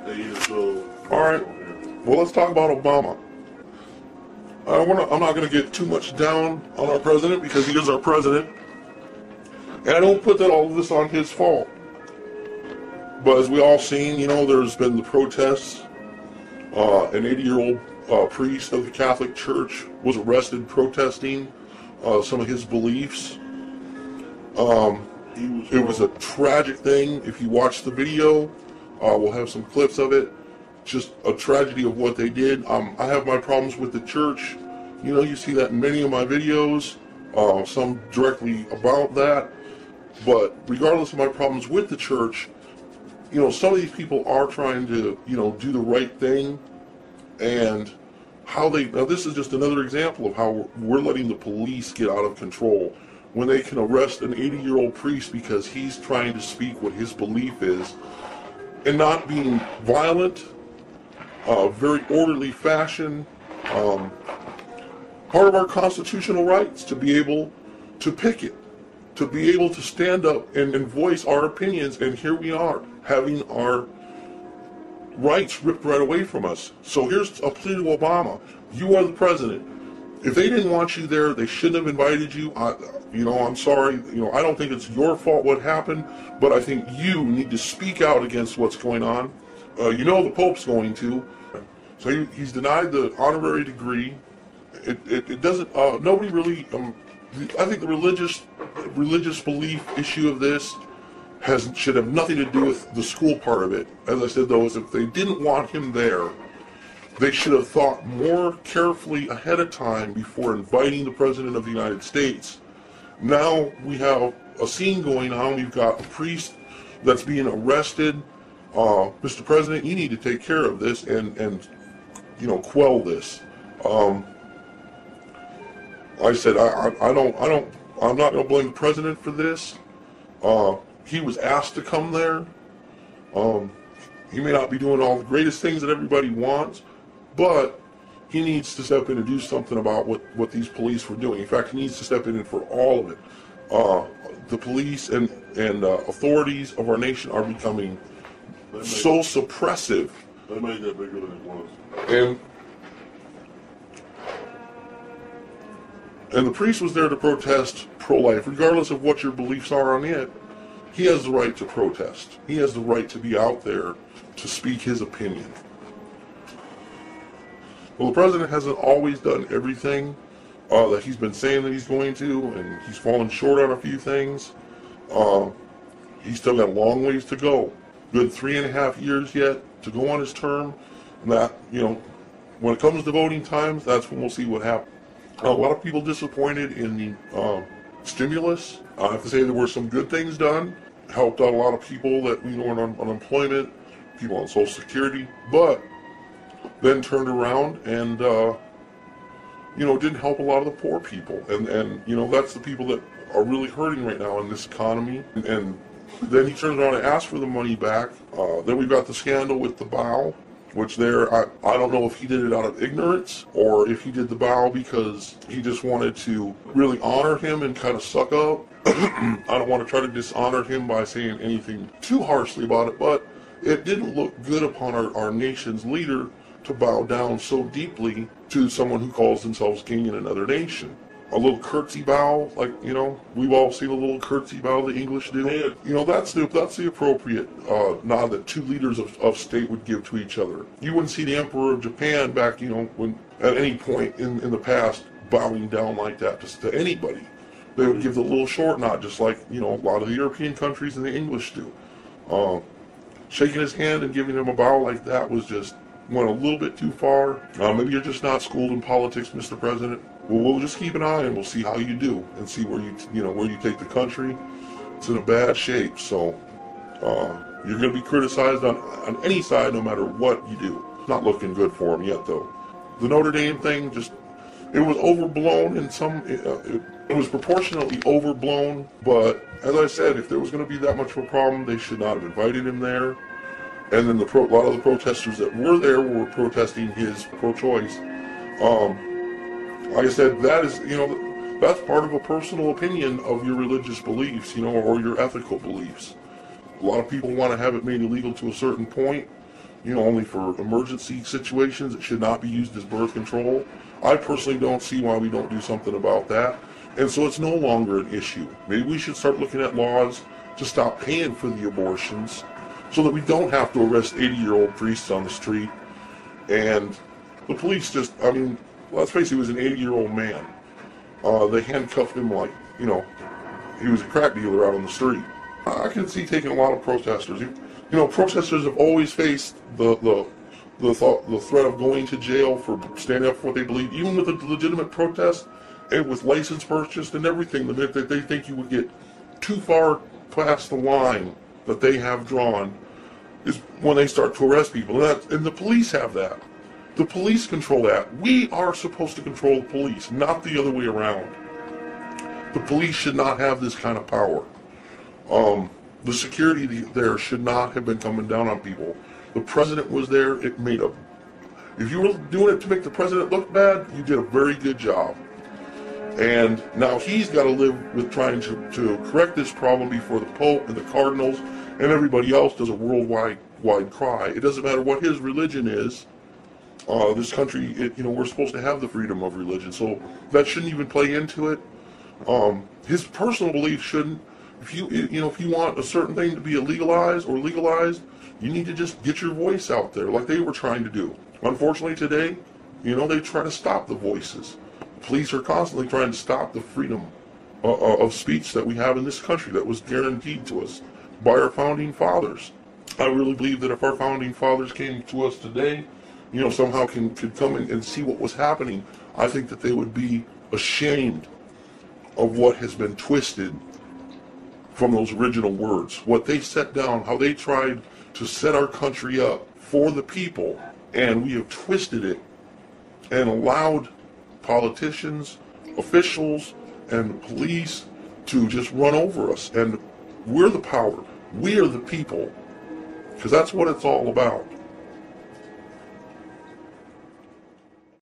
All right. Well, let's talk about Obama. I'm not going to get too much down on our president because he is our president, and I don't put that all of this on his fault. But as we all seen, there's been the protests. An 80-year-old priest of the Catholic Church was arrested protesting some of his beliefs. It was a tragic thing. If you watch the video, we'll have some clips of it. Just a tragedy of what they did. I have my problems with the church. You see that in many of my videos, some directly about that. But regardless of my problems with the church, some of these people are trying to, do the right thing. And now this is just another example of how we're letting the police get out of control. When they can arrest an 80-year-old priest because he's trying to speak what his belief is, and not being violent, very orderly fashion. Part of our constitutional rights to be able to picket, to be able to stand up and voice our opinions, and here we are, having our rights ripped right away from us. So here's a plea to Obama. You are the president. If they didn't want you there, they shouldn't have invited you. I'm sorry. I don't think it's your fault what happened, but I think you need to speak out against what's going on. The Pope's going to. So he's denied the honorary degree. It doesn't, nobody really, I think the religious belief issue of this should have nothing to do with the school part of it. As I said, though, is if they didn't want him there, they should have thought more carefully ahead of time before inviting the President of the United States. Now we have a scene going on. We've got a priest that's being arrested. Mr. President, you need to take care of this and quell this. Like I said, I'm not going to blame the president for this. He was asked to come there. He may not be doing all the greatest things that everybody wants, but he needs to step in and do something about what these police were doing. In fact, he needs to step in for all of it. The police and authorities of our nation are becoming so suppressive. They made that bigger than it was. And the priest was there to protest pro-life. Regardless of what your beliefs are on it, he has the right to protest. He has the right to be out there to speak his opinion. Well, the president hasn't always done everything that he's been saying that he's going to, and he's fallen short on a few things. He's still got a long ways to go. Good 3.5 years yet to go on his term. And that, when it comes to voting times, that's when we'll see what happens. A lot of people disappointed in the stimulus. I have to say there were some good things done. Helped out a lot of people that were on unemployment, people on Social Security, but then turned around and didn't help a lot of the poor people. And that's the people that are really hurting right now in this economy. And then he turns around and asks for the money back. Then we've got the scandal with the bow, which I don't know if he did it out of ignorance or if he did the bow because he just wanted to really honor him and kind of suck up. I don't want to try to dishonor him by saying anything too harshly about it, but it didn't look good upon our nation's leader to bow down so deeply to someone who calls themselves king in another nation. A little curtsy bow, we've all seen a little curtsy bow the English do. That's the appropriate nod that two leaders of state would give to each other. You wouldn't see the Emperor of Japan back, when at any point in the past bowing down like that just to anybody. They would give the little short nod, just like a lot of the European countries and the English do. Shaking his hand and giving him a bow like that went a little bit too far. Maybe you're just not schooled in politics, Mr. President. Well, we'll just keep an eye and we'll see how you do and see where you take the country. It's in a bad shape, so you're going to be criticized on any side, no matter what you do. It's not looking good for him yet, though. The Notre Dame thing it was overblown in some. It was proportionately overblown, but as I said, if there was going to be that much of a problem, they should not have invited him there. And then a lot of the protesters that were there were protesting his pro-choice. Like I said, that's part of a personal opinion of your religious beliefs, or your ethical beliefs. A lot of people want to have it made illegal to a certain point, only for emergency situations. It should not be used as birth control. I personally don't see why we don't do something about that. And so it's no longer an issue. Maybe we should start looking at laws to stop paying for the abortions so that we don't have to arrest 80-year-old priests on the street. And the police just, let's face it, he was an 80-year-old man. They handcuffed him like, he was a crack dealer out on the street. I can see taking a lot of protesters. Protesters have always faced the threat of going to jail for standing up for what they believe, even with a legitimate protest and with license purchased and everything. The minute that they think you would get too far past the line that they have drawn is when they start to arrest people. And the police have that. The police control that. We are supposed to control the police, not the other way around. The police should not have this kind of power. The security there should not have been coming down on people. The president was there. If you were doing it to make the president look bad, you did a very good job. And now he's got to live with trying to correct this problem before the Pope and the cardinals and everybody else does a worldwide cry. It doesn't matter what his religion is. This country, we're supposed to have the freedom of religion, so that shouldn't even play into it. His personal belief shouldn't. If you want a certain thing to be illegalized or legalized, you need to just get your voice out there like they were trying to do. Unfortunately today, they try to stop the voices. Police are constantly trying to stop the freedom of speech that we have in this country that was guaranteed to us by our founding fathers. I really believe that if our founding fathers came to us today, somehow could come in and see what was happening, I think that they would be ashamed of what has been twisted from those original words. What they set down, how they tried to set our country up for the people, and we have twisted it and allowed politicians, officials, and police to just run over us. And we're the power. We are the people. Because that's what it's all about.